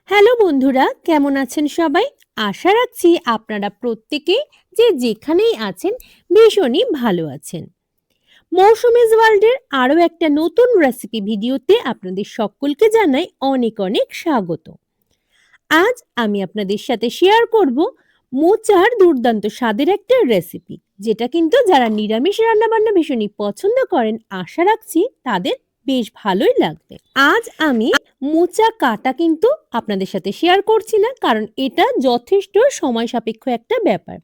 Hello বন্ধুরা, কেমন আছেন সবাই? আশা রাখছি আপনারা প্রত্যেকেই যে যেখানেই আছেন ভীষণই ভালো আছেন। মৌসুমীজ ওয়ার্ল্ডের আরও একটা নতুন রেসিপি ভিডিওতে আপনাদের সকলকে জানাই অনেক অনেক স্বাগত। আজ আমি আপনাদের সাথে শেয়ার করব মোচার দুর্দান্ত স্বাদের একটা রেসিপি, যেটা কিন্তু যারা নিরামিষ রান্নাবান্না ভীষণই পছন্দ করেন আশা রাখছি তাদের বেশ ভালোই লাগবে। আজ আমি মোচা কাটা কিন্তু আপনাদের সাথে শেয়ার করছি না, কারণ এটা যথেষ্ট সময় সাপেক্ষ একটা ব্যাপার।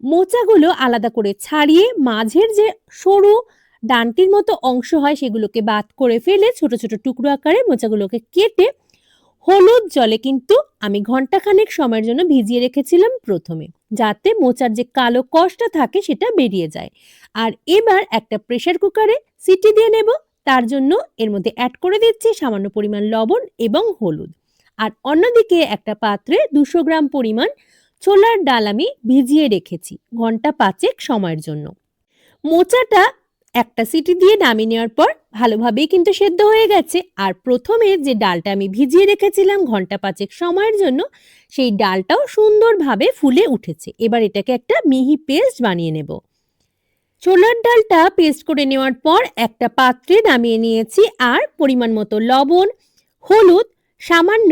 মোচাগুলো আলাদা করে ছাড়িয়ে মাঝের যে সরু ডানটির মতো অংশ হয় সেগুলোকে বাদ করে ফেলে ছোট ছোট টুকরো আকারে মোচাগুলোকে কেটে হলুদ জলে কিন্তু আমি ঘন্টাখানেক সময়ের জন্য ভিজিয়ে রেখেছিলাম প্রথমে, যাতে মোচার যে কালো কষটা থাকে সেটা বেরিয়ে যায়। আর এবার একটা প্রেসার কুকারে সিটি দিয়ে নেব। তার জন্য এর মধ্যে অ্যাড করে দিচ্ছি সামান্য পরিমাণ লবণ এবং হলুদ। আর অন্যদিকে একটা পাত্রে 200 গ্রাম পরিমাণ ছোলার ডাল আমি ভিজিয়ে রেখেছি ঘন্টা 5 সময়ের জন্য। মোচাটা একটা সিটি দিয়ে নামিয়ে নেওয়ার পর ভালোভাবেই কিন্তু সেদ্ধ হয়ে গেছে। আর প্রথমে যে ডালটা আমি ভিজিয়ে রেখেছিলাম ঘন্টা 5 সময়ের জন্য, সেই ডালটাও সুন্দরভাবে ফুলে উঠেছে। এবার এটাকে একটা মিহি পেস্ট বানিয়ে নেব। ছোলার ডালটা পেস্ট করে নেওয়ার পর একটা পাত্রে নামিয়ে নিয়েছি। আর পরিমাণ মতো লবণ, হলুদ, সামান্য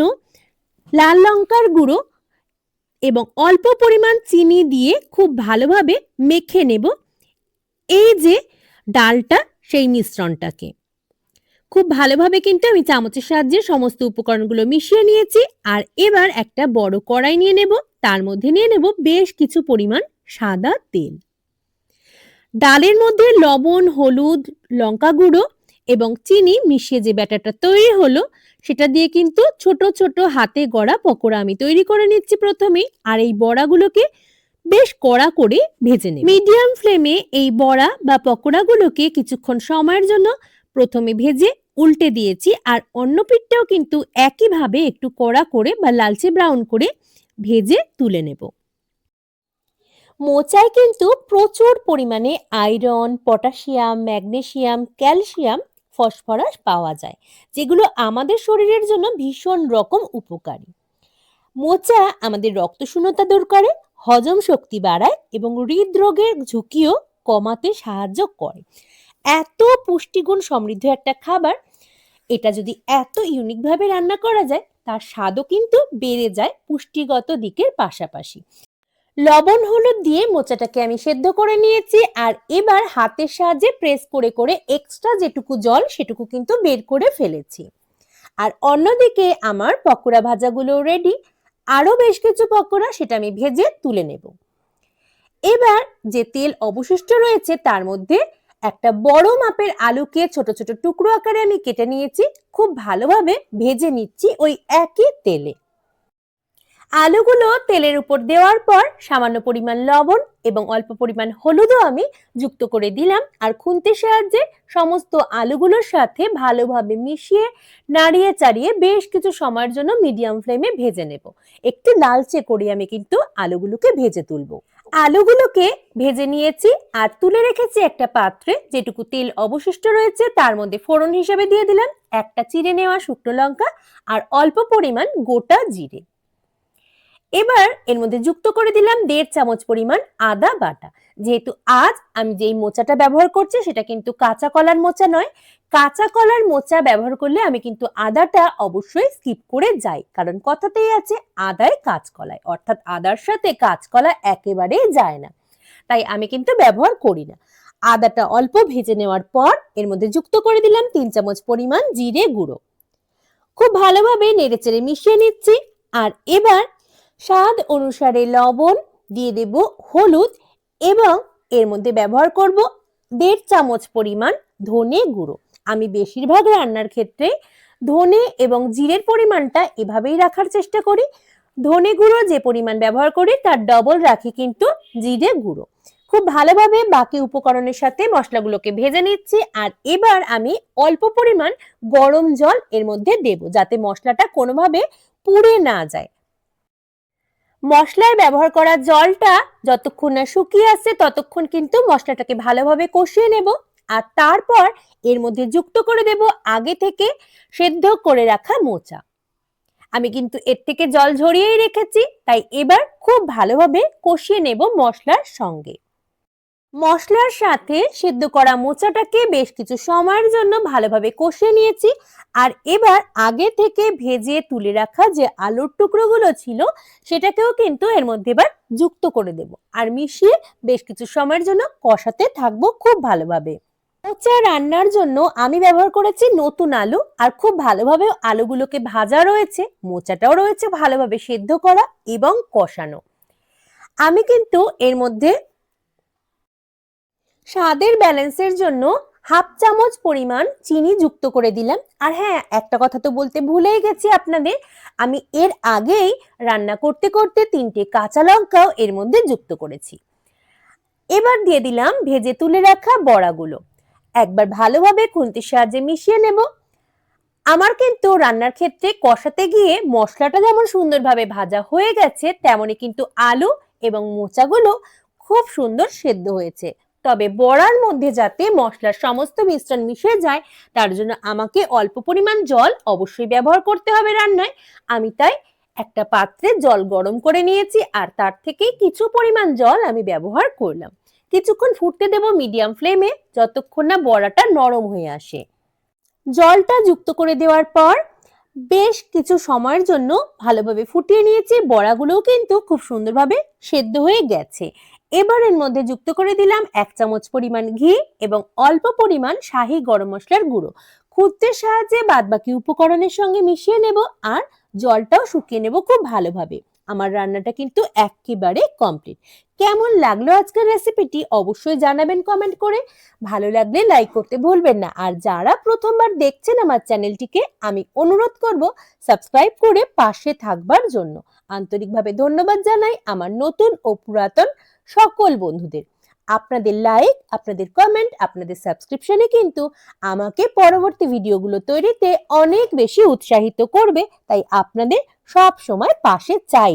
লাল লঙ্কার গুঁড়ো এবং অল্প পরিমাণ চিনি দিয়ে খুব ভালোভাবে মেখে নেব এই যে ডালটা, সেই মিশ্রণটাকে। খুব ভালোভাবে কিন্তু আমি চামচের সাহায্যে সমস্ত উপকরণগুলো মিশিয়ে নিয়েছি। আর এবার একটা বড় কড়াই নিয়ে নেব, তার মধ্যে নিয়ে নেব বেশ কিছু পরিমাণ সাদা তেল। ডালের মধ্যে লবণ, হলুদ, লঙ্কা গুঁড়ো এবং চিনি মিশিয়ে যে ব্যাটারটা তৈরি হলো, সেটা দিয়ে কিন্তু ছোট ছোট হাতে গড়া পকোড়া আমি তৈরি করে নিচ্ছি প্রথমেই। আর এই বড়াগুলোকে বেশ কড়া করে ভেজে নেব। মিডিয়াম ফ্লেমে এই বড়া বা পকোড়াগুলোকে কিছুক্ষণ সময়ের জন্য প্রথমে ভেজে উল্টে দিয়েছি। আর অন্য পিঠটাও কিন্তু একইভাবে একটু কড়া করে বা লালচে ব্রাউন করে ভেজে তুলে নেব। মোচায় কিন্তু প্রচুর পরিমাণে iron, potassium, magnesium, calcium, phosphorus পাওয়া যায়, যেগুলো আমাদের শরীরের জন্য ভীষণ রকম উপকারী। মোচা আমাদের রক্তশূন্যতা দূর করে, হজম শক্তি বাড়ায় এবং হৃদরোগের ঝুঁকিও কমাতে সাহায্য করে। এত পুষ্টিগুণ সমৃদ্ধ একটা খাবার, এটা যদি এত ইউনিকভাবে রান্না করা যায় তার স্বাদও কিন্তু বেড়ে যায় পুষ্টিগত দিকের পাশাপাশি। লবণ হলুদ দিয়ে মোচাটাকে আমি সেদ্ধ করে নিয়েছি। আর এবার হাতের সাহায্যে প্রেস করে করে এক্সট্রা যেটুকু জল সেটুকু কিন্তু বের করে ফেলেছি। আর অন্যদিকে আমার পকোড়া ভাজাগুলো রেডি। আরো বেশ কিছু পকোড়া সেটা আমি ভেজে তুলে নেব। এবার যে তেল অবশিষ্ট রয়েছে তার মধ্যে একটা বড় মাপের আলুকে ছোট ছোট টুকরো আকারে আমি কেটে নিয়েছি। খুব ভালোভাবে ভেজে নিচ্ছি ওই একই তেলে। আলুগুলো তেলের উপর দেওয়ার পর সামান্য পরিমাণ লবণ এবং অল্প পরিমাণ হলুদও আমি যুক্ত করে দিলাম। আর খুন্তির সাহায্যে সমস্ত আলুগুলোর সাথে ভালোভাবে মিশিয়ে নাড়িয়ে চাড়িয়ে বেশ কিছু সময়ের জন্য মিডিয়াম ফ্লেমে ভেজে নেব। একটু লালচে করে আমি কিন্তু আলুগুলোকে ভেজে তুলবো। আলুগুলোকে ভেজে নিয়েছি আর তুলে রেখেছি একটা পাত্রে। যেটুকু তেল অবশিষ্ট রয়েছে তার মধ্যে ফোড়ন হিসেবে দিয়ে দিলাম একটা চিড়ে নেওয়া শুকনো লঙ্কা আর অল্প পরিমাণ গোটা জিরে। এবার এর মধ্যে যুক্ত করে দিলাম 1.5 চামচ পরিমাণ আদা বাটা। যেহেতু আজ আমি যেই মোচাটা ব্যবহার করছি সেটা কিন্তু কাঁচা কলার মোচা নয়, কাঁচা কলার মোচা ব্যবহার করলে আমি কিন্তু আদাটা অবশ্যই স্কিপ করে যাই, কারণ কথাতেই আছে আদায় কাঁচকলায়, অর্থাৎ আদার সাথে কাঁচকলা একেবারেই যায় না, তাই আমি কিন্তু ব্যবহার করি না। আদাটা অল্প ভেজে নেওয়ার পর এর মধ্যে যুক্ত করে দিলাম 3 চামচ পরিমাণ জিরে গুঁড়ো। খুব ভালোভাবে নেড়েচেড়ে মিশিয়ে নিচ্ছি। আর এবার স্বাদ অনুসারে লবণ দিয়ে দেব, হলুদ এবং এর মধ্যে ব্যবহার করব 1.5 চামচ পরিমাণ ধনে গুঁড়ো। আমি বেশিরভাগ রান্নার ক্ষেত্রে ধনে এবং জিরের পরিমাণটা এভাবেই রাখার চেষ্টা করি। ধনে গুঁড়ো যে পরিমাণ ব্যবহার করি তার ডবল রাখি কিন্তু জিরে গুঁড়ো। খুব ভালোভাবে বাকি উপকরণের সাথে মশলাগুলোকে ভেজে নিচ্ছি। আর এবার আমি অল্প পরিমাণ গরম জল এর মধ্যে দেব, যাতে মশলাটা কোনোভাবে পুড়ে না যায়। মশলায় ব্যবহার করা জলটা যতক্ষণ না শুকিয়ে আসছে ততক্ষণ কিন্তু মশলাটাকে ভালোভাবে কষিয়ে নেব। আর তারপর এর মধ্যে যুক্ত করে দেব আগে থেকে সেদ্ধ করে রাখা মোচা। আমি কিন্তু এর থেকে জল ঝরিয়েই রেখেছি, তাই এবার খুব ভালোভাবে কষিয়ে নেব মশলার সঙ্গে। মশলার সাথে সেদ্ধ করা মোচাটাকে বেশ কিছু সময়ের জন্য ভালোভাবে কষিয়ে নিয়েছি। আর এবার আগে থেকে ভেজে তুলে রাখা যে আলুর টুকরোগুলো ছিল সেটাকেও কিন্তু এর মধ্যে এবার যুক্ত করে দেব আর মিশিয়ে বেশ কিছু সময়ের জন্য কষাতে থাকবো খুব ভালোভাবে। মোচা রান্নার জন্য আমি ব্যবহার করেছি নতুন আলু, আর খুব ভালোভাবে আলুগুলোকে ভাজা রয়েছে, মোচাটাও রয়েছে ভালোভাবে সেদ্ধ করা এবং কষানো। আমি কিন্তু এর মধ্যে স্বাদের ব্যালেন্সের জন্য হাফ চামচ পরিমাণ চিনি যুক্ত করে দিলাম। আর হ্যাঁ, একটা কথা তো বলতে ভুলেই গেছি আপনাদের, আমি এর আগেই রান্না করতে করতে 3টে কাঁচা লঙ্কাও এর মধ্যে যুক্ত করেছি। এবার দিয়ে দিলাম ভেজে তুলে রাখা বড়াগুলো, একবার ভালোভাবে খুন্তির সাহায্যে মিশিয়ে নেব। আমার কিন্তু রান্নার ক্ষেত্রে কষাতে গিয়ে মশলাটা যেমন সুন্দরভাবে ভাজা হয়ে গেছে, তেমনি কিন্তু আলু এবং মোচাগুলো খুব সুন্দর সেদ্ধ হয়েছে। তবে বড়ার মধ্যে যাতে মশলার সমস্ত মিশ্রণ মিশে যায়, তার জন্য আমাকে অল্প পরিমাণ জল অবশ্যই ব্যবহার করতে হবে রান্নায়। আমি তাই একটা পাত্রে জল গরম করে নিয়েছি, আর তার থেকে কিছু পরিমাণ জল আমি ব্যবহার করলাম। কিছুক্ষণ ফুটতে দেব মিডিয়াম ফ্লেমে, যতক্ষণ না বড়াটা নরম হয়ে আসে। জলটা যুক্ত করে দেওয়ার পর বেশ কিছু সময়ের জন্য ভালোভাবে ফুটিয়ে নিয়েছি। বড়াগুলোও কিন্তু খুব সুন্দরভাবে সেদ্ধ হয়ে গেছে। এবার এর মধ্যে যুক্ত করে দিলাম 1 চামচ পরিমাণ ঘি এবং অল্প পরিমাণ শাহি গরম মশলার গুঁড়ো। খুন্তির সাহায্যে বাদবাকি উপকরণের সঙ্গে মিশিয়ে নেব আর জলটাও শুকিয়ে নেব খুব ভালোভাবে। আমার রান্নাটা কিন্তু একেবারে কমপ্লিট। কেমন লাগলো আজকের রেসিপিটি অবশ্যই জানাবেন কমেন্ট করে। ভালো লাগলে লাইক করতে ভুলবেন না। আর যারা প্রথমবার দেখছেন আমার চ্যানেলটিকে, আমি অনুরোধ করব সাবস্ক্রাইব করে পাশে থাকবার জন্য। আন্তরিকভাবে ধন্যবাদ জানাই আমার নতুন ও পুরাতন সকল বন্ধুদের। আপনাদের লাইক, আপনাদের কমেন্ট, আপনাদের সাবস্ক্রিপশনে কিন্তু আমাকে পরবর্তী ভিডিওগুলো তৈরিতে অনেক বেশি উৎসাহিত করবে। তাই আপনাদের সব সময় পাশে চাই।